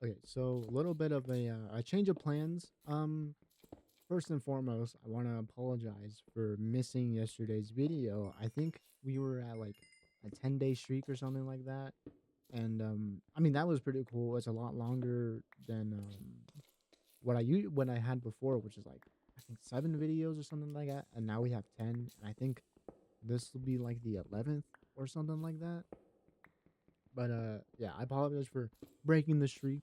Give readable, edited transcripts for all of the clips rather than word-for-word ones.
Okay, so a little bit of a change of plans. First and foremost, I want to apologize for missing yesterday's video. I think we were at like a 10-day streak or something like that, and I mean that was pretty cool. It's a lot longer than what I had before, which is like I think 7 videos or something like that, and now we have 10, and I think this will be like the 11th or something like that. But yeah, I apologize for breaking the streak.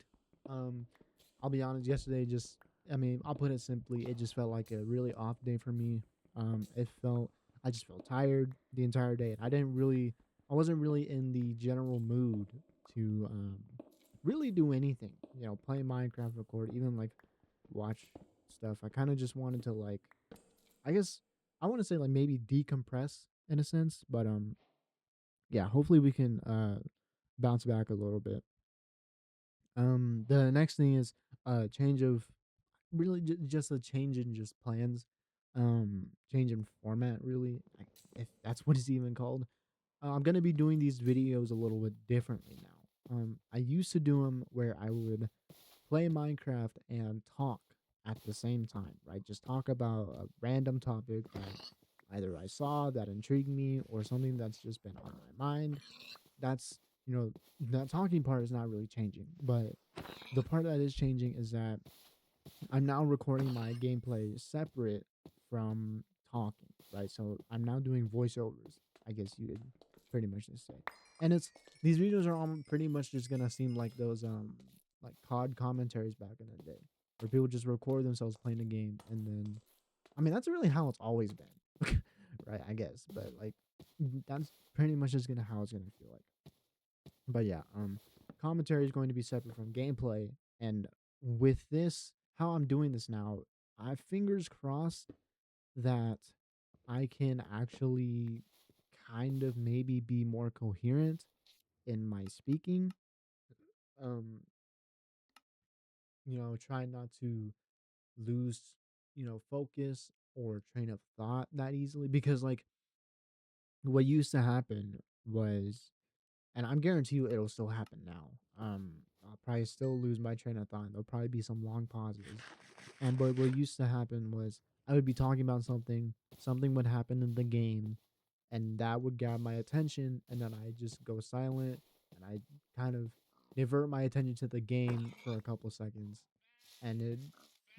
Um, I'll be honest. Yesterday, just I mean, I'll put it simply. It just felt like a really off day for me. It felt I just felt tired the entire day, and I wasn't really in the general mood to really do anything. You know, play Minecraft, record, even like watch stuff. I kind of just wanted to like, I guess I want to say like maybe decompress in a sense, but yeah. Hopefully we can bounce back a little bit. The next thing is change of really just a change in just plans, change in format. Really, if that's what it's even called. I'm gonna be doing these videos a little bit differently now. I used to do them where I would play Minecraft and talk at the same time, right? Just talk about a random topic that either I saw that intrigued me or something that's just been on my mind. That's you know that talking part is not really changing, but the part that is changing is that I'm now recording my gameplay separate from talking, right? So I'm now doing voiceovers, I guess you could pretty much just say. And it's these videos are all pretty much just gonna seem like those like COD commentaries back in the day, where people just record themselves playing a game and then I mean that's really how it's always been. Right, I guess. But like that's pretty much just gonna how it's gonna feel like. But yeah, commentary is going to be separate from gameplay, and with this, how I'm doing this now, I fingers crossed that I can actually kind of maybe be more coherent in my speaking. Um, try not to lose, focus or train of thought that easily because like what used to happen was and I'm guarantee you it'll still happen now. I'll probably still lose my train of thought. There'll probably be some long pauses. And but what used to happen was I would be talking about something, something would happen in the game, and that would grab my attention, and then I just go silent, and I kind of divert my attention to the game for a couple seconds, and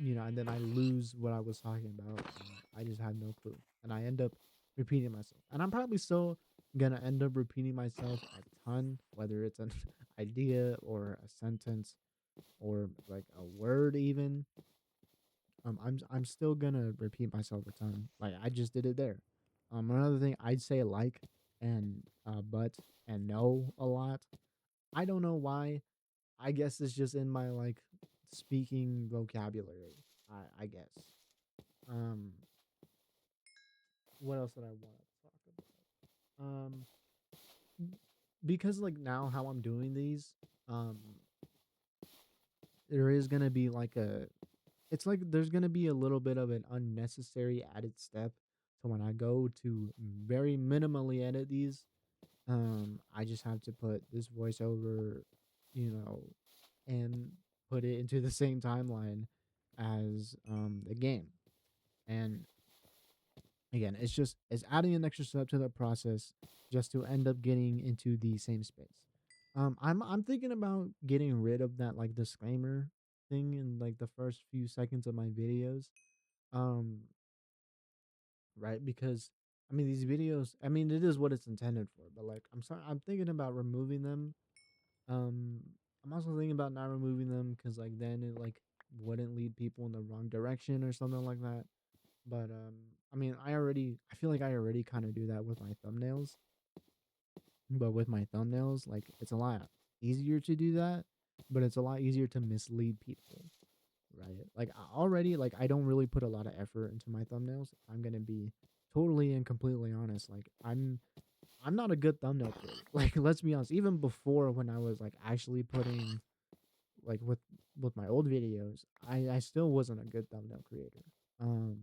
and then I lose what I was talking about, and I just have no clue, and I end up repeating myself, and I'm probably still gonna end up repeating myself a ton, whether it's an idea or a sentence or like a word even. I'm still gonna repeat myself a ton. Like I just did it there. Another thing I'd say like and but and no a lot. I don't know why. I guess it's just in my like speaking vocabulary. I guess. Um, what else did I want to talk about? Because like now how I'm doing these, um, there is gonna be like a it's like there's gonna be a little bit of an unnecessary added step. So when I go to very minimally edit these, I just have to put this voiceover, you know, and put it into the same timeline as the game. And again, it's adding an extra step to the process just to end up getting into the same space. I'm thinking about getting rid of that like disclaimer thing in like the first few seconds of my videos. Um, right? Because I mean these videos, I mean it is what it's intended for, but like I'm sorry, I'm thinking about removing them. Um, I'm also thinking about not removing them because like then it like wouldn't lead people in the wrong direction or something like that. But I mean I feel like I already kind of do that with my thumbnails. But with my thumbnails, like it's a lot easier to do that, but it's a lot easier to mislead people, right? Like already, like I don't really put a lot of effort into my thumbnails. I'm gonna be totally and completely honest. Like I'm not a good thumbnail creator. Like let's be honest. Even before when I was like actually putting like with my old videos, I still wasn't a good thumbnail creator. Um,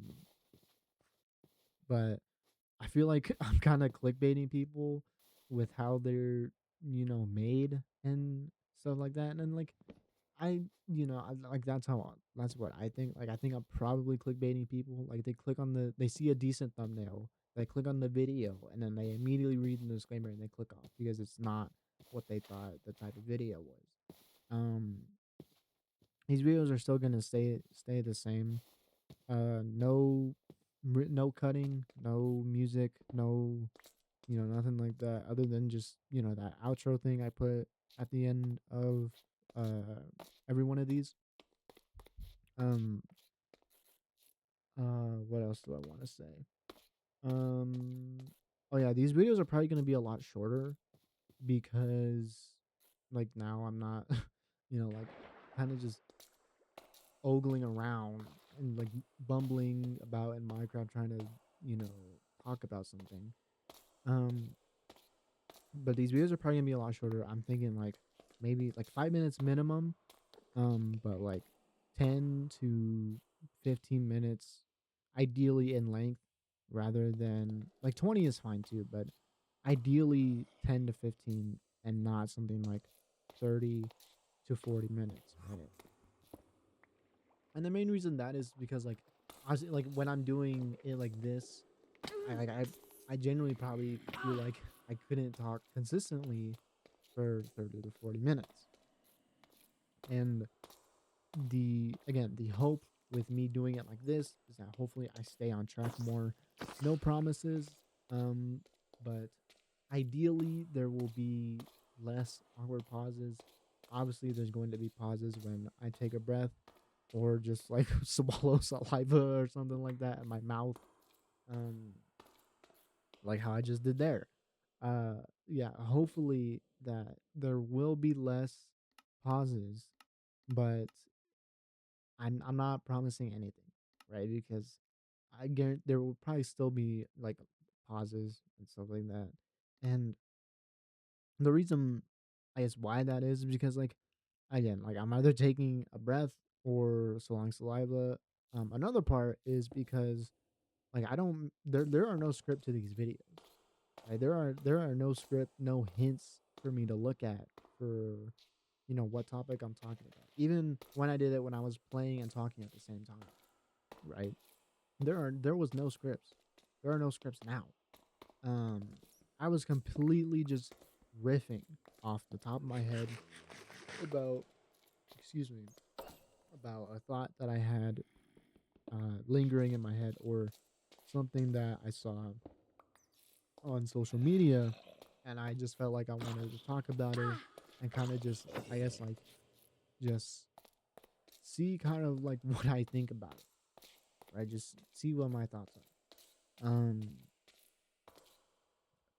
but I feel like I'm kind of clickbaiting people with how they're made and stuff like that, and like like that's what I think. Like I think I'm probably clickbaiting people. Like they see a decent thumbnail, they click on the video, and then they immediately read the disclaimer and they click off because it's not what they thought the type of video was. Um, these videos are still gonna stay the same. No, no cutting, no music, no, nothing like that. Other than just that outro thing I put at the end of every one of these. Um, what else do I want to say? Um, oh yeah, these videos are probably gonna be a lot shorter because like now I'm not, like kind of just ogling around and like bumbling about in Minecraft trying to, you know, talk about something. Um, but these videos are probably gonna be a lot shorter. I'm thinking like maybe like 5 minutes minimum. But like 10 to 15 minutes, ideally in length, rather than like 20 is fine too, but ideally 10 to 15 and not something like 30 to 40 minutes, right? And the main reason that is because like honestly, like when I'm doing it like this, I genuinely probably feel like I couldn't talk consistently for 30 to 40 minutes. And the hope with me doing it like this is that hopefully I stay on track more. No promises. Um, but ideally there will be less awkward pauses. Obviously, there's going to be pauses when I take a breath or just like swallow saliva or something like that in my mouth. Um, like how I just did there. Uh, yeah, hopefully that there will be less pauses, but I'm not promising anything, right? Because I guarantee there will probably still be like pauses and stuff like that. And the reason I guess why that is because like again, like I'm either taking a breath or swallowing saliva. Another part is because like I don't there are no script to these videos. Right? There are no script, no hints for me to look at for what topic I'm talking about. Even when I did it when I was playing and talking at the same time, right? There was no scripts. There are no scripts now. Um, I was completely just riffing off the top of my head about, excuse me, about a thought that I had lingering in my head or something that I saw on social media, and I just felt like I wanted to talk about it and kind of just, I guess, like just see kind of like what I think about it, right? Just see what my thoughts are.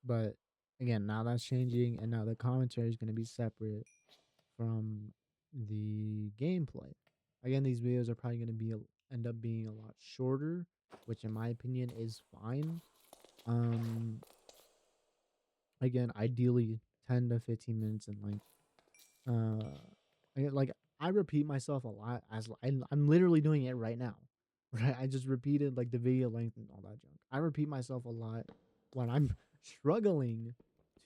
But again, now that's changing, and now the commentary is going to be separate from the gameplay. Again, these videos are probably going to end up being a lot shorter, which in my opinion is fine. Um, again, ideally 10 to 15 minutes in length. Like I repeat myself a lot as I'm literally doing it right now. Right, I just repeated like the video length and all that junk. I repeat myself a lot when I'm struggling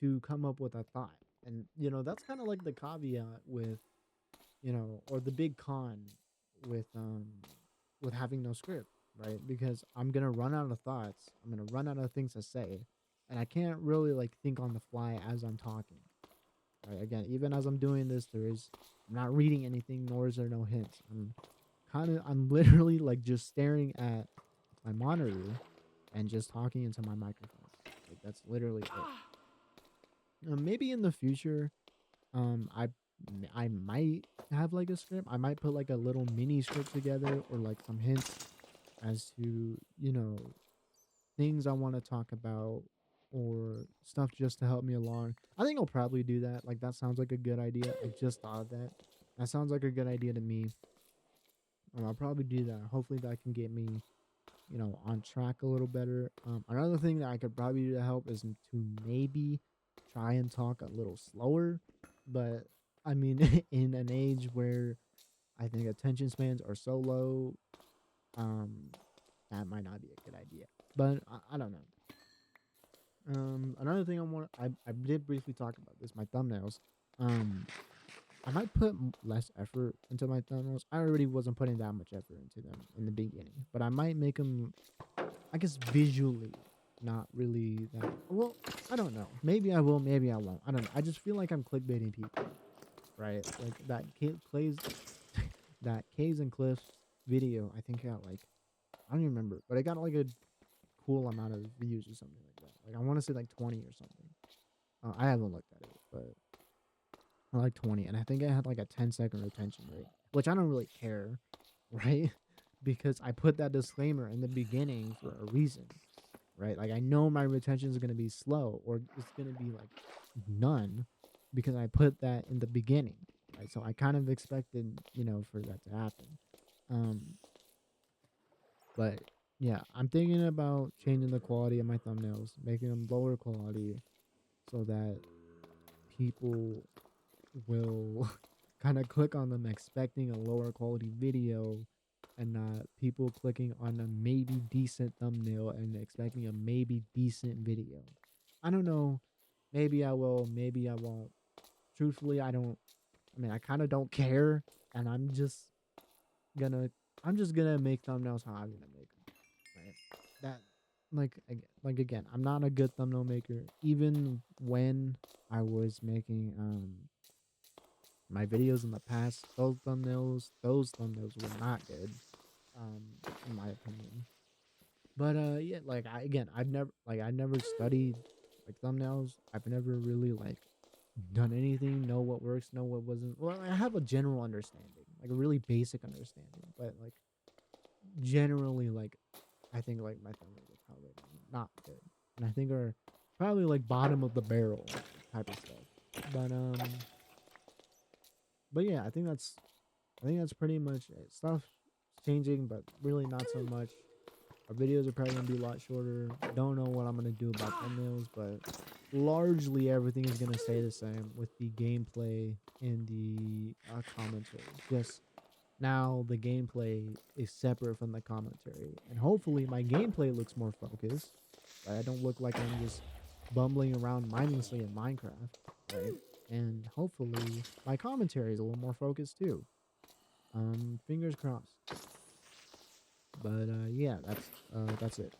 to come up with a thought, and that's kind of like the caveat with or the big con with having no script, right? Because I'm gonna run out of thoughts, I'm gonna run out of things to say, and I can't really like think on the fly as I'm talking. Right? Again, even as I'm doing this, I'm not reading anything, nor is there no hints. I'm literally like just staring at my monitor and just talking into my microphone. Like that's literally it. Maybe in the future, um, I I might have like a script. I might put like a little mini script together or like some hints as to things I want to talk about or stuff just to help me along. I think I'll probably do that. Like that sounds like a good idea. I just thought of that. That sounds like a good idea to me. I'll probably do that. Hopefully that can get me, on track a little better. Another thing that I could probably do to help is to maybe try and talk a little slower. But I mean, in an age where I think attention spans are so low, um, that might not be a good idea. But I don't know. Another thing I did briefly talk about this, my thumbnails. Um, I might put less effort into my thumbnails. I already wasn't putting that much effort into them in the beginning, but I might make them, I guess, visually not really that well. I don't know. Maybe I will. Maybe I won't. I don't know. I just feel like I'm clickbaiting people, right? Like that Clay's that Caves and Cliffs video. I think got like, I don't even remember, but it got like a cool amount of views or something like that. Like I want to say like 20 or something. I haven't looked at it, but I like 20, and I think it had like a 10-second retention rate, which I don't really care, right? Because I put that disclaimer in the beginning for a reason, right? Like I know my retention is gonna be slow or it's gonna be like none because I put that in the beginning, right? So I kind of expected, for that to happen. Um, but yeah, I'm thinking about changing the quality of my thumbnails, making them lower quality so that people will kind of click on them expecting a lower quality video and not people clicking on a maybe decent thumbnail and expecting a maybe decent video. I don't know. Maybe I will, maybe I won't. Truthfully, I kind of don't care and gonna I'm just gonna make thumbnails how I'm gonna make them, right? That like again, I'm not a good thumbnail maker. Even when I was making my videos in the past, those thumbnails were not good, um, in my opinion. But yeah, like I never studied like thumbnails. I've never really like done anything, know what works, know what wasn't. Well, I have a general understanding, like a really basic understanding, but like generally, like I think like my thumbnails are probably not good, and I think are probably like bottom of the barrel type of stuff. But but yeah, I think that's pretty much it. Stuff changing, but really not so much. Our videos are probably gonna be a lot shorter. Don't know what I'm gonna do about thumbnails, but largely everything is gonna stay the same with the gameplay and the commentary. Just now the gameplay is separate from the commentary, and hopefully my gameplay looks more focused. Right? I don't look like I'm just bumbling around mindlessly in Minecraft, right? And hopefully my commentary is a little more focused too. Fingers crossed. But yeah, that's it.